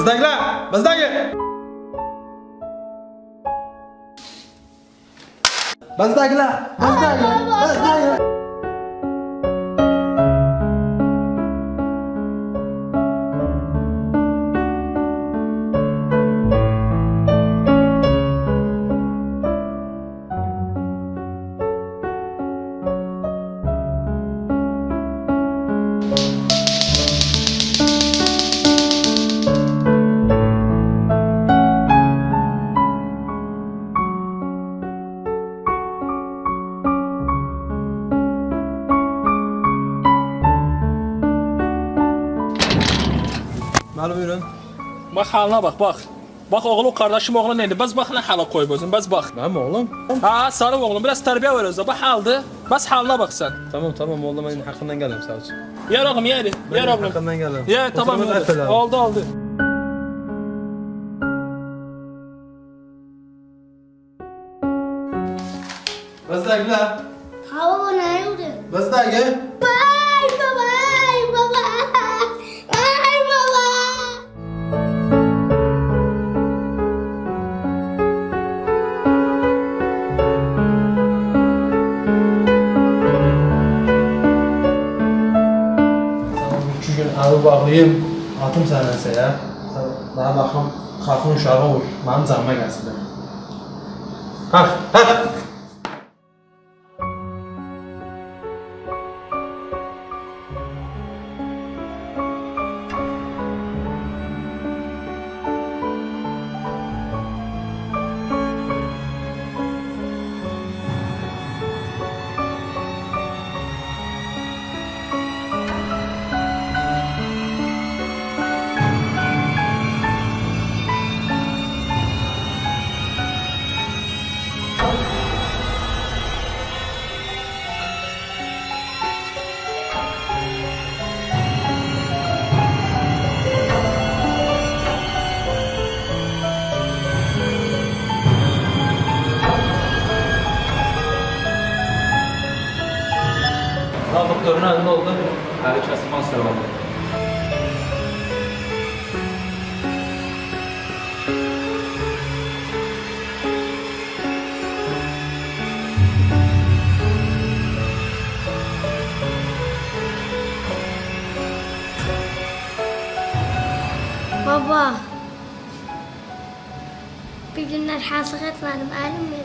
Bizdagilar, bizdagi. Bizdagilar, bizdagi. Ma'lum buyurun. Bak haline bak bak. Bak oğlum kardeşim oğlum neydi? Bas bak ne hala koy bozun. Bas bak. Benim oğlum. Ha sarı oğlum biraz terbiye veriyoruz da bak haldı. Bas haline bak sen. Tamam oğlum benim hakkından geldim sağ olsun. Yer oğlum yeri. Yer oğlum. Hakkından geldim. Ye tamam Oturma oldu. efendim. Oldu. Bizdagilar, Hava ne oldu? bizdagi. Ay baba, ay baba, ay baba. Üç gün alı bağlayayım, atım sənəsə ya. Daha baxım, xalqın uşağı olur, mənim canıma gəlsin. Qalk. Doktorun önünde oldu. Hadi kesin monster oldu. Baba. Bir günler hasık etmedim, elim mi?